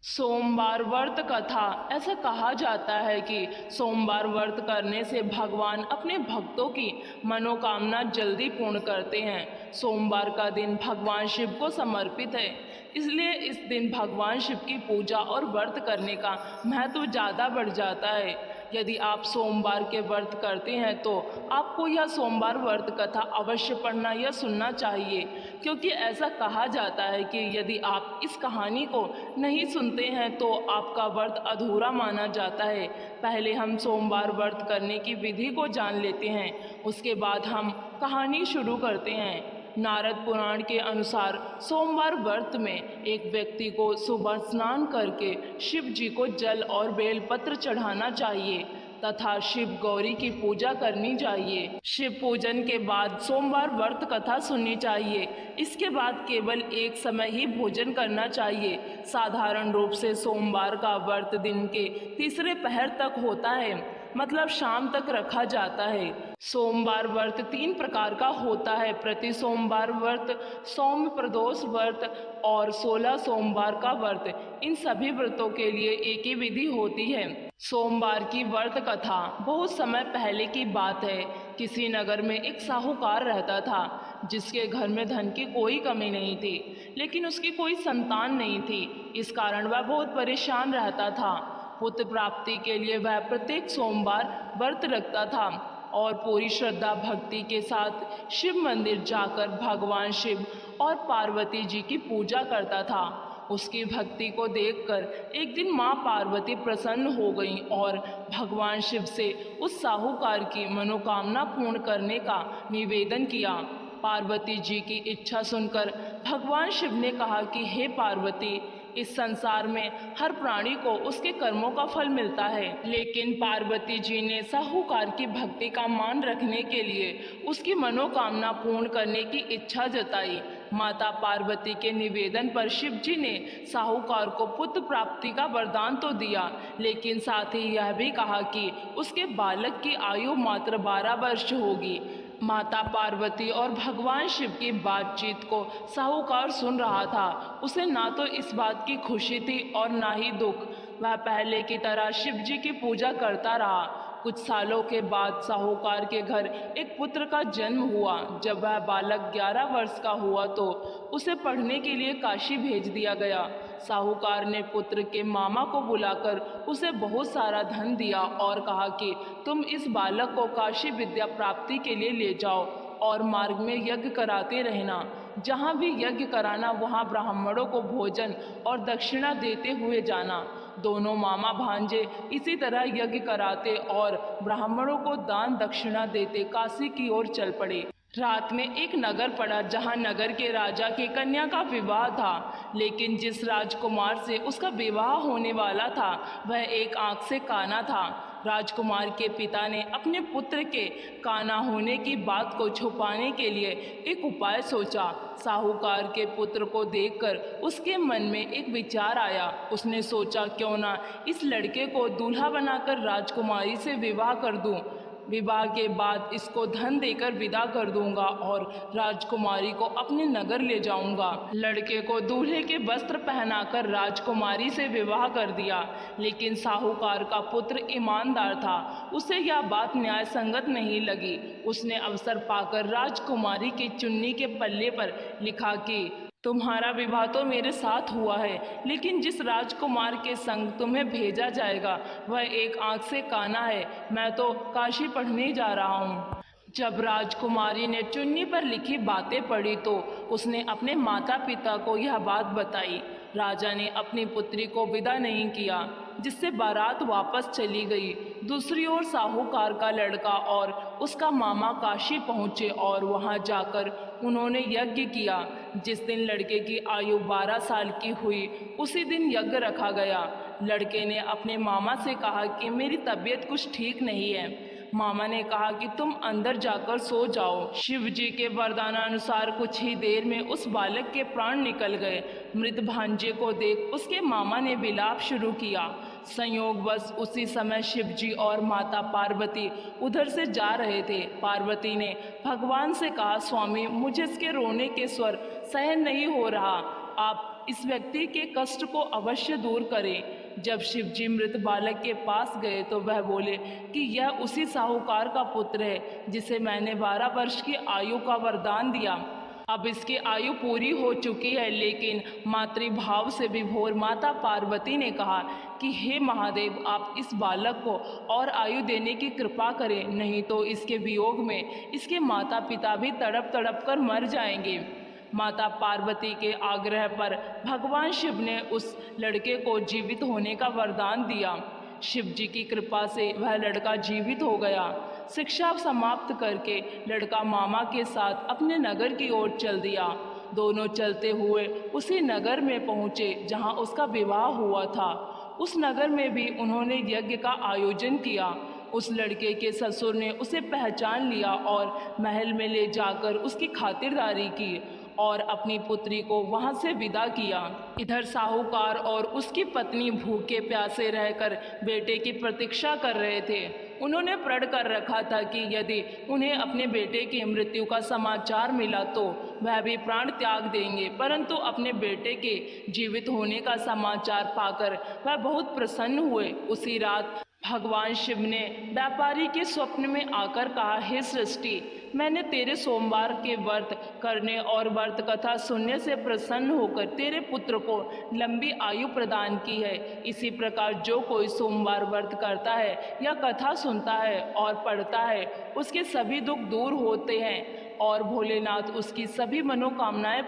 सोमवार व्रत कथा। ऐसा कहा जाता है कि सोमवार व्रत करने से भगवान अपने भक्तों की मनोकामना जल्दी पूर्ण करते हैं। सोमवार का दिन भगवान शिव को समर्पित है, इसलिए इस दिन भगवान शिव की पूजा और व्रत करने का महत्व ज़्यादा बढ़ जाता है। यदि आप सोमवार के व्रत करते हैं तो आपको यह सोमवार व्रत कथा अवश्य पढ़ना या सुनना चाहिए, क्योंकि ऐसा कहा जाता है कि यदि आप इस कहानी को नहीं सुनते हैं तो आपका व्रत अधूरा माना जाता है। पहले हम सोमवार व्रत करने की विधि को जान लेते हैं, उसके बाद हम कहानी शुरू करते हैं। नारद पुराण के अनुसार सोमवार व्रत में एक व्यक्ति को सुबह स्नान करके शिव जी को जल और बेलपत्र चढ़ाना चाहिए तथा शिव गौरी की पूजा करनी चाहिए। शिव पूजन के बाद सोमवार व्रत कथा सुननी चाहिए। इसके बाद केवल एक समय ही भोजन करना चाहिए। साधारण रूप से सोमवार का व्रत दिन के तीसरे पहर तक होता है, मतलब शाम तक रखा जाता है। सोमवार व्रत 3 प्रकार का होता है: प्रति सोमवार व्रत, सौम्य प्रदोष व्रत और 16 सोमवार का व्रत। इन सभी व्रतों के लिए एक ही विधि होती है। सोमवार की व्रत कथा। बहुत समय पहले की बात है। किसी नगर में एक साहूकार रहता था, जिसके घर में धन की कोई कमी नहीं थी, लेकिन उसकी कोई संतान नहीं थी। इस कारण वह बहुत परेशान रहता था। पुत्र प्राप्ति के लिए वह प्रत्येक सोमवार व्रत रखता था और पूरी श्रद्धा भक्ति के साथ शिव मंदिर जाकर भगवान शिव और पार्वती जी की पूजा करता था। उसकी भक्ति को देखकर एक दिन माँ पार्वती प्रसन्न हो गईं और भगवान शिव से उस साहूकार की मनोकामना पूर्ण करने का निवेदन किया। पार्वती जी की इच्छा सुनकर भगवान शिव ने कहा कि हे पार्वती, इस संसार में हर प्राणी को उसके कर्मों का फल मिलता है, लेकिन पार्वती जी ने साहूकार की भक्ति का मान रखने के लिए उसकी मनोकामना पूर्ण करने की इच्छा जताई। माता पार्वती के निवेदन पर शिव जी ने साहूकार को पुत्र प्राप्ति का वरदान तो दिया, लेकिन साथ ही यह भी कहा कि उसके बालक की आयु मात्र 12 वर्ष होगी। माता पार्वती और भगवान शिव की बातचीत को साहूकार सुन रहा था। उसे ना तो इस बात की खुशी थी और ना ही दुख। वह पहले की तरह शिव जी की पूजा करता रहा। कुछ सालों के बाद साहूकार के घर एक पुत्र का जन्म हुआ। जब वह बालक 11 वर्ष का हुआ तो उसे पढ़ने के लिए काशी भेज दिया गया। साहूकार ने पुत्र के मामा को बुलाकर उसे बहुत सारा धन दिया और कहा कि तुम इस बालक को काशी विद्या प्राप्ति के लिए ले जाओ और मार्ग में यज्ञ कराते रहना। जहाँ भी यज्ञ कराना वहाँ ब्राह्मणों को भोजन और दक्षिणा देते हुए जाना। दोनों मामा भांजे इसी तरह यज्ञ कराते और ब्राह्मणों को दान दक्षिणा देते काशी की ओर चल पड़े। रात में एक नगर पड़ा जहां नगर के राजा की कन्या का विवाह था, लेकिन जिस राजकुमार से उसका विवाह होने वाला था वह एक आंख से काना था। राजकुमार के पिता ने अपने पुत्र के काना होने की बात को छुपाने के लिए एक उपाय सोचा। साहूकार के पुत्र को देखकर उसके मन में एक विचार आया। उसने सोचा, क्यों ना इस लड़के को दूल्हा बनाकर राजकुमारी से विवाह कर दूं। विवाह के बाद इसको धन देकर विदा कर दूंगा और राजकुमारी को अपने नगर ले जाऊंगा। लड़के को दूल्हे के वस्त्र पहनाकर राजकुमारी से विवाह कर दिया, लेकिन साहूकार का पुत्र ईमानदार था। उसे यह बात न्याय संगत नहीं लगी। उसने अवसर पाकर राजकुमारी की चुन्नी के पल्ले पर लिखा कि तुम्हारा विवाह तो मेरे साथ हुआ है, लेकिन जिस राजकुमार के संग तुम्हें भेजा जाएगा वह एक आंख से काना है। मैं तो काशी पढ़ने जा रहा हूँ। जब राजकुमारी ने चुन्नी पर लिखी बातें पढ़ी तो उसने अपने माता पिता को यह बात बताई। राजा ने अपनी पुत्री को विदा नहीं किया, जिससे बारात वापस चली गई। दूसरी ओर साहूकार का लड़का और उसका मामा काशी पहुँचे और वहाँ जाकर उन्होंने यज्ञ किया। जिस दिन लड़के की आयु 12 साल की हुई उसी दिन यज्ञ रखा गया। लड़के ने अपने मामा से कहा कि मेरी तबीयत कुछ ठीक नहीं है। मामा ने कहा कि तुम अंदर जाकर सो जाओ। शिव जी के वरदानानुसार कुछ ही देर में उस बालक के प्राण निकल गए। मृत भांजे को देख उसके मामा ने विलाप शुरू किया। संयोगवश उसी समय शिव जी और माता पार्वती उधर से जा रहे थे। पार्वती ने भगवान से कहा, स्वामी, मुझे इसके रोने के स्वर सहन नहीं हो रहा, आप आप इस व्यक्ति के कष्ट को अवश्य दूर करें। जब शिव जी मृत बालक के पास गए तो वह बोले कि यह उसी साहूकार का पुत्र है जिसे मैंने 12 वर्ष की आयु का वरदान दिया। अब इसकी आयु पूरी हो चुकी है, लेकिन मातृभाव से विभोर माता पार्वती ने कहा कि हे महादेव, आप इस बालक को और आयु देने की कृपा करें, नहीं तो इसके वियोग में इसके माता पिता भी तड़प तड़प कर मर जाएंगे। माता पार्वती के आग्रह पर भगवान शिव ने उस लड़के को जीवित होने का वरदान दिया। शिव जी की कृपा से वह लड़का जीवित हो गया। शिक्षा समाप्त करके लड़का मामा के साथ अपने नगर की ओर चल दिया। दोनों चलते हुए उसी नगर में पहुँचे जहाँ उसका विवाह हुआ था। उस नगर में भी उन्होंने यज्ञ का आयोजन किया। उस लड़के के ससुर ने उसे पहचान लिया और महल में ले जाकर उसकी खातिरदारी की और अपनी पुत्री को वहां से विदा किया। इधर साहूकार और उसकी पत्नी भूखे प्यासे रहकर बेटे की प्रतीक्षा कर रहे थे। उन्होंने प्रण कर रखा था कि यदि उन्हें अपने बेटे की मृत्यु का समाचार मिला तो वह भी प्राण त्याग देंगे, परंतु अपने बेटे के जीवित होने का समाचार पाकर वह बहुत प्रसन्न हुए। उसी रात भगवान शिव ने व्यापारी के स्वप्न में आकर कहा, हे सृष्टि, मैंने तेरे सोमवार के व्रत करने और व्रत कथा सुनने से प्रसन्न होकर तेरे पुत्र को लंबी आयु प्रदान की है। इसी प्रकार जो कोई सोमवार व्रत करता है या कथा सुनता है और पढ़ता है, उसके सभी दुख दूर होते हैं और भोलेनाथ उसकी सभी मनोकामनाएं